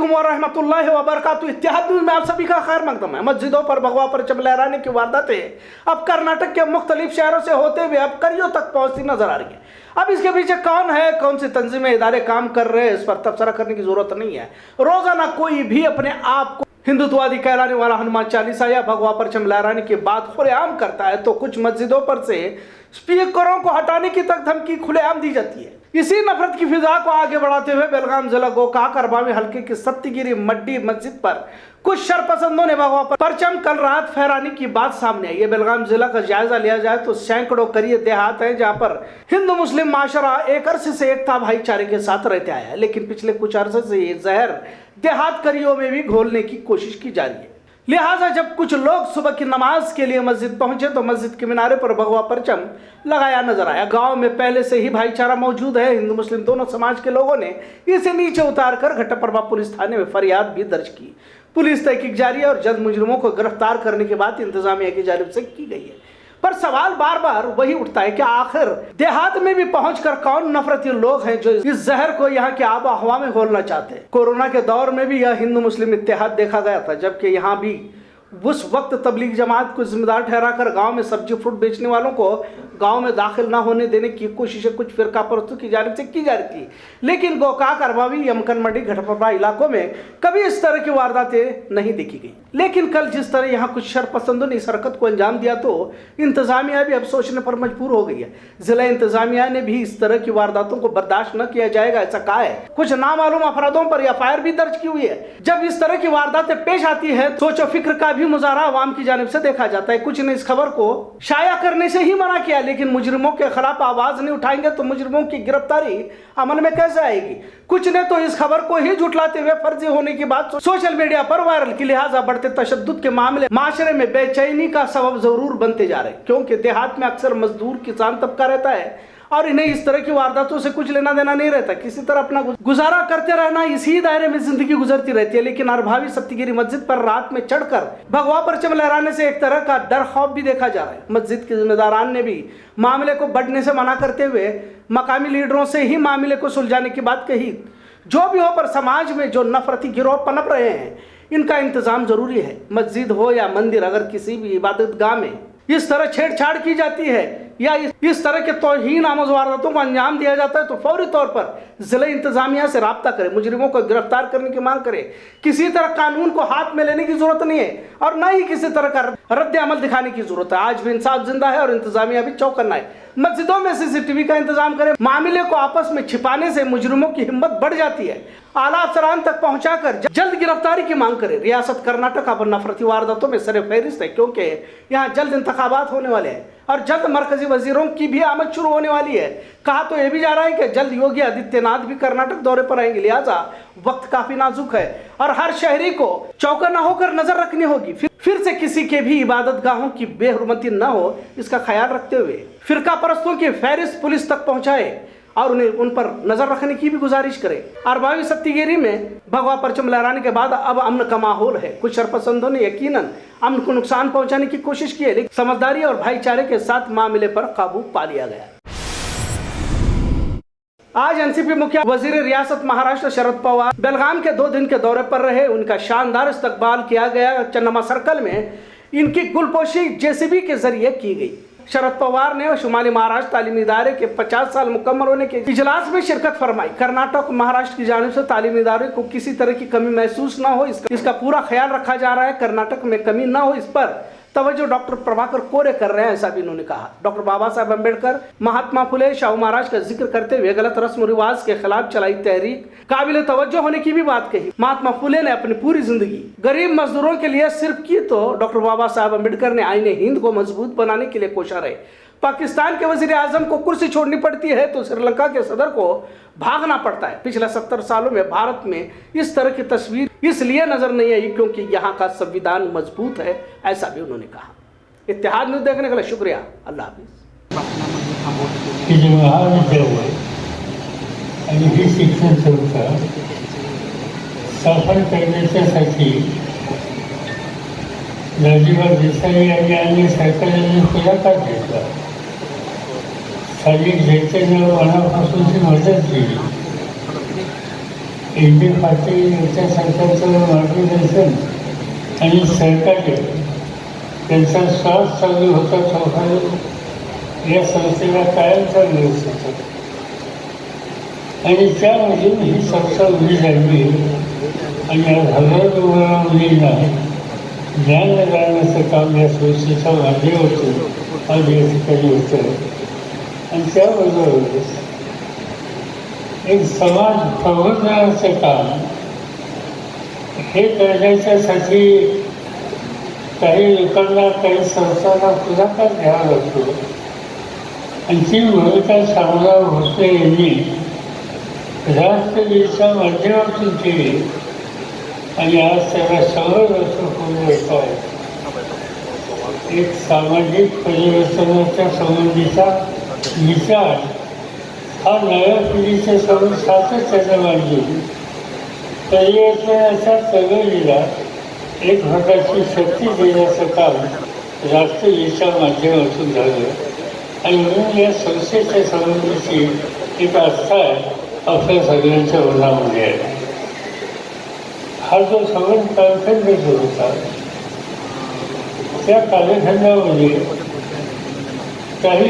अस्सलामुअलैकुम वरहमतुल्लाहि वबरकातुहू। इत्तेहाद न्यूज़ में आप सभी का खैर मकदम है। मस्जिदों पर भगवा परचम लहराने की वारदातें अब कर्नाटक के मुख्तलिफ शहरों से होते हुए अब करियों तक पहुंचती नजर आ रही है। अब इसके पीछे कौन है, कौन सी तंजीमें, इदारे काम कर रहे हैं, इस पर तबसरा करने की जरूरत नहीं है। रोजाना कोई भी अपने आप को हिंदुत्ववादी कहलाने वाला हनुमान चालीसा या भगवा परचम लहराने की बात खुलेआम करता है तो कुछ मस्जिदों पर से स्पीकरों को हटाने की तक धमकी खुलेआम दी जाती है। इसी नफरत की फिजा को आगे बढ़ाते हुए बेलगाम जिला गोकाक अरबावी हल्के की सत्तीगिरी मड्डी मस्जिद पर कुछ शरपसंदों ने भगवा परचम कल रात फहराने की बात सामने आई है। बेलगाम जिला का जायजा लिया जाए तो सैकड़ों करीब देहात हैं जहां पर हिंदू मुस्लिम माशरा एक अरसे से एकता भाईचारे के साथ रहते आया है, लेकिन पिछले कुछ अरसे से ये जहर देहात करियों में भी घोलने की कोशिश की जा रही है। लिहाजा जब कुछ लोग सुबह की नमाज के लिए मस्जिद पहुंचे तो मस्जिद के मिनारे पर भगवा परचम लगाया नजर आया। गांव में पहले से ही भाईचारा मौजूद है। हिंदू मुस्लिम दोनों समाज के लोगों ने इसे नीचे उतारकर घटप्रभा पुलिस थाने में फरियाद भी दर्ज की। पुलिस तहकीक जारी है और जल्द मुजरिमों को गिरफ्तार करने की बात इंतजामिया की जानिब से की गई है। पर सवाल बार बार वही उठता है कि आखिर देहात में भी पहुंचकर कौन नफरती लोग हैं जो इस जहर को यहाँ के आबो हवा में घोलना चाहते हैं। कोरोना के दौर में भी यह हिंदू मुस्लिम इत्तेहाद देखा गया था, जबकि यहाँ भी उस वक्त तबलीग जमात को जिम्मेदार ठहराकर गांव में सब्जी फ्रूट बेचने वालों को गांव में दाखिल न होने देने की कोशिशें कुछ फिरका परस्तों की जानिब से की जा रही थी। लेकिन गोकाक अरबावी यमकन मंडी घटप्रभा इलाकों में कभी इस तरह की वारदातें नहीं देखी गई। लेकिन कल जिस तरह यहाँ कुछ शरपसंदों ने इस हरकत को अंजाम दिया तो इंतजामिया भी अब सोचने पर मजबूर हो गई है। जिला इंतजामिया ने भी इस तरह की वारदातों को बर्दाश्त न किया जाएगा ऐसा कहा है। कुछ नामालूम अफरादों पर एफआईआर भी दर्ज की हुई है। जब इस तरह की वारदातें पेश आती है सोचो फिक्र का भी मुजाहरा आवाम की जानिब से देखा जाता है। कुछ ने इस खबर को शाया करने से ही मना किया, लेकिन मुजरिमों के खिलाफ आवाज नहीं उठाएंगे तो मुजरिमों की गिरफ्तारी अमल में कैसे आएगी। कुछ ने तो इस खबर को ही झुटलाते हुए फर्जी होने की बात सोशल मीडिया पर वायरल की। लिहाजा बढ़ते तशद्दुद के मामले माशरे में बेचैनी का सबब जरूर बनते जा रहे हैं, क्योंकि देहात में अक्सर मजदूर किसान तबका रहता है और इन्हें इस तरह की वारदातों से कुछ लेना देना नहीं रहता। किसी तरह अपना गुजारा करते रहना, इसी दायरे में जिंदगी गुजरती रहती है। लेकिन अरभावी सत्तीगिरी मस्जिद पर रात में चढ़कर भगवा परचम लहराने से एक तरह का डर खौफ भी देखा जा रहा है। मस्जिद के जिम्मेदारान ने भी मामले को बढ़ने से मना करते हुए मकामी लीडरों से ही मामले को सुलझाने की बात कही। जो भी हो, पर समाज में जो नफरती गिरोह पनप रहे हैं इनका इंतजाम जरूरी है। मस्जिद हो या मंदिर, अगर किसी भी इबादत गाह में इस तरह छेड़छाड़ की जाती है या इस तरह के तौहीन आमेज़ वारदातों को अंजाम दिया जाता है तो फौरी तौर पर जिला इंतजामिया से राब्ता करें, मुजरिमों को गिरफ्तार करने की मांग करें। किसी तरह कानून को हाथ में लेने की जरूरत नहीं है और न ही किसी तरह का रद्द अमल दिखाने की जरूरत है। आज भी इंसाफ जिंदा है और इंतजामिया भी चौकन्ना है। मस्जिदों में सीसीटीवी का इंतजाम करें। मामले को आपस में छिपाने से मुजरिमों की हिम्मत बढ़ जाती है। आला अफसरान तक पहुंचाकर जल्द गिरफ्तारी की मांग करें। रियासत कर्नाटक अब नफरती वारदातों में सरे फहरिस्त है, क्योंकि यहाँ जल्द इंतखाबात होने वाले हैं और जल्द मरकजी वजीरों की भी आमद शुरू होने वाली है। कहा तो यह भी जा रहा है कि जल्द योगी आदित्यनाथ भी कर्नाटक दौरे पर आएंगे। लिहाजा वक्त काफी नाजुक है और हर शहरी को चौकन्ना होकर नजर रखनी होगी। फिर से किसी के भी इबादत गाहों की बेहुरमती न हो, इसका ख्याल रखते हुए फिरका परस्तों की फहरिस्त पुलिस तक पहुंचाए और उन्हें उन पर नजर रखने की भी गुजारिश करें। अरबावी सत्तीगिरी में भगवा परचम लहराने के बाद अब अमन का माहौल है। कुछ शरपसंदों ने यकीनन अमन को नुकसान पहुंचाने की कोशिश की है, लेकिन समझदारी और भाईचारे के साथ मामले पर काबू पा लिया गया। आज एनसीपी मुखिया वजीर रियासत महाराष्ट्र शरद पवार बेलगाम के 2 दिन के दौरे पर रहे। उनका शानदार इस्तकबाल किया गया। चन्नमा सर्कल में इनकी गुलपोशी जेसीबी के जरिए की गई। शरद पवार ने शुमाली महाराष्ट्र तालीमी इदारे के 50 साल मुकम्मल होने के इजलास में शिरकत फरमाई। कर्नाटक और महाराष्ट्र की जानिब से तालीमी इदारे को किसी तरह की कमी महसूस न हो, इसका पूरा ख्याल रखा जा रहा है। कर्नाटक में कमी न हो, इस पर तवज्जो डॉक्टर प्रभाकर कोरे कर रहे हैं, ऐसा भी इन्होंने कहा। डॉक्टर बाबा साहब अम्बेडकर, महात्मा फुले, शाहू महाराज का जिक्र करते हुए गलत रस्म रिवाज के खिलाफ चलाई तहरीक काबिल तवज्जो होने की भी बात कही। महात्मा फुले ने अपनी पूरी जिंदगी गरीब मजदूरों के लिए सिर्फ की तो डॉक्टर बाबा साहब अम्बेडकर ने आईने हिंद को मजबूत बनाने के लिए कोशा रहे। पाकिस्तान के वजीर आजम को कुर्सी छोड़नी पड़ती है तो श्रीलंका के सदर को भागना पड़ता है। पिछले 70 सालों में भारत में इस तरह की तस्वीर इसलिए नजर नहीं आई क्योंकि यहाँ का संविधान मजबूत है, ऐसा भी उन्होंने कहा। इत्तेहाद न्यूज़ देखने के लिए शुक्रिया। अल्लाह हाफिज। शारीरिक जनतेनं मनापासूनची मदत केली. एम बी पाटील यांच्या सरकारचं मार्गदर्शन आणि सहकार्य त्यांचा श्वास चालू होता चौकाला या संस्थेला कायमचा दिवस होता आणि त्यामधून ही संस्था उभी झाली आणि आज हजारो मुलींना ज्ञान घालण्याचं काम या संस्थेच्या माध्यमातून आज या ठिकाणी होतं आणि त्याबरोबरच एक समाज प्रबोधनाचं काम हे करण्याच्यासाठी काही लोकांना काही संस्थांना पुढाकार घ्यावा लागतो आणि ती भूमिका शामराव भोसले यांनी राष्ट्रगीताच्या माध्यमातून केली आणि आज त्याला 100 वर्ष पूर्ण येत आहेत. एक सामाजिक परिवर्तनाच्या संबंधीचा विचार हा नव्या पिढीच्या समोर सातत्याने मांडून परिवर्तनाच्या चळवळीला एक प्रकारची शक्ती देण्याचं काम राष्ट्रगीताच्या माध्यमातून झालं आणि म्हणून या संस्थेच्या संबंधीची एक आस्था आहे आपल्या सगळ्यांच्या मनामध्ये आहे. हा जो संबंध कालखंड जो होता त्या कालखंडामध्ये काही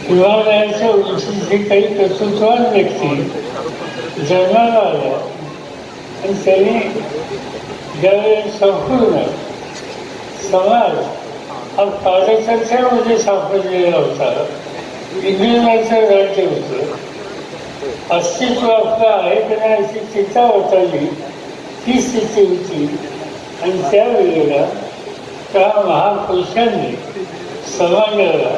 हिमालयाच्या उंचीचे काही कर्तृत्ववान व्यक्ती जन्माला आल्या आणि त्यांनी ज्यावेळी संपूर्ण समाज हा पादचर्चामध्ये सापडलेला होता. इंग्रजांचं राज्य होतं, अस्तित्व आपलं आहे की नाही अशी चिंता वाटायली ही स्थिती होती आणि त्यावेळेला त्या महापुरुषांनी समाजाला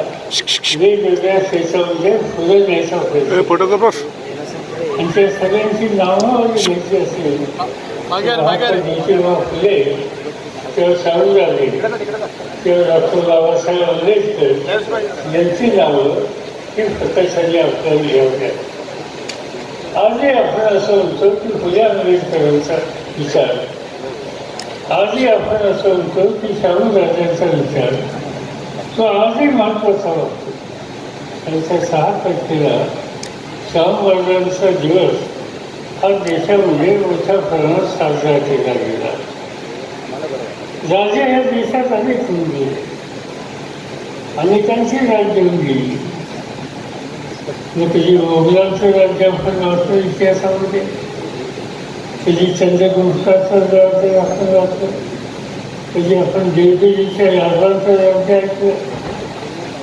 वेगवेगळ्या क्षेत्रामध्ये पुढे न्यायचा प्रयत्न आणि त्या सगळ्यांची नावं घ्यायची असेल ज्योतिबा फुले किंवा शाहूराजे किंवा डॉक्टर बाबासाहेब आंबेडकर यांची नावं ही प्रकाशाने आपल्याला लिहाव्या. आजही आपण असं म्हणतो की फुले आंबेडकरांचा विचार, आजही आपण असं म्हणतो की शाहूराजांचा विचार तो आजही महत्त्वाचा वाटतो. त्यांच्या 6 तारखेला शाहू महाराजांचा दिवस हा देशामध्ये मोठ्या प्रमाणात साजरा केला गेला. राजे या देशात अनेक होऊन गेले, अनेकांची राज्य होऊन गेली. मग कधी मोगलांचं राज्य आपण वाचतो इतिहासामध्ये, कधी चंद्रगुप्ताचं राज्य आपण वाचतो, कधी आपण देवगिरीच्या राजांचं राज्य ऐकलं,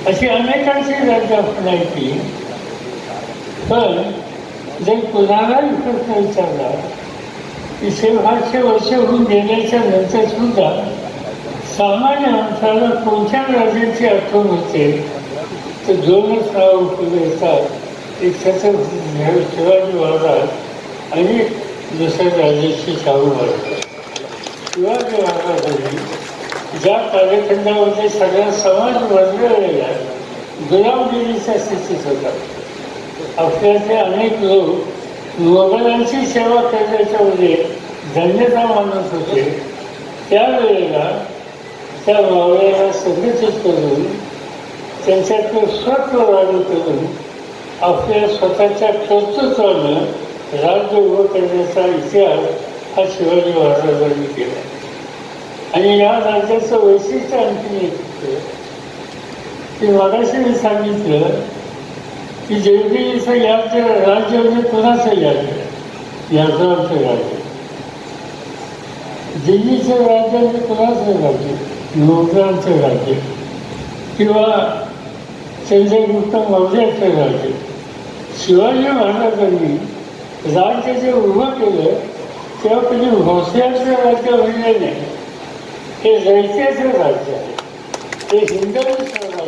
अशी अनेकांची राज्य आपण ऐकली. पण जर कुणालाही प्रश्न विचारला की 100 वर्ष होऊन गेल्याच्या नंतर सुद्धा सामान्य माणसाला कोणत्या राज्याची आठवण होते तर 2च नाव उपयोग येतात. एक छत्रपती शिवाजी महाराज आणि दुसऱ्या राजाची शाहू महाराज. शिवाजी महाराजांनी ज्या कालखंडामध्ये सगळा समाज बदललेला गुलामगिरीच्या स्थितीत होता. आपल्यातले अनेक लोक मोगलांची सेवा करण्याच्यामध्ये धन्यता मानत होते. त्यावेळेला त्या मावळ्याला संघटित करून त्यांच्यातलं स्वत्व लागू करून आपल्या स्वतःच्या कर्तृत्वानं राज्य उभं करण्याचा इतिहास हा शिवाजी महाराजांनी केला. आणि या राज्याचं वैशिष्ट्य आणखी एक होतं की मागाशी मी सांगितलं की देवगिरीचं राज्य म्हणजे कुणाचं राज्य, यादवांचं राज्य. दिल्लीचं राज्य म्हणजे कुणाचं राज्य, मोगलांचं राज्य किंवा चंद्रगुप्त मौर्याचं राज्य. शिवाजी महाराजांनी राज्य जे उभं केलं तेव्हा कधी भोसल्याचं राज्य म्हणजे नाही, हे रयतेचं राज्य आहे, हे हिंदवी स्वराज्य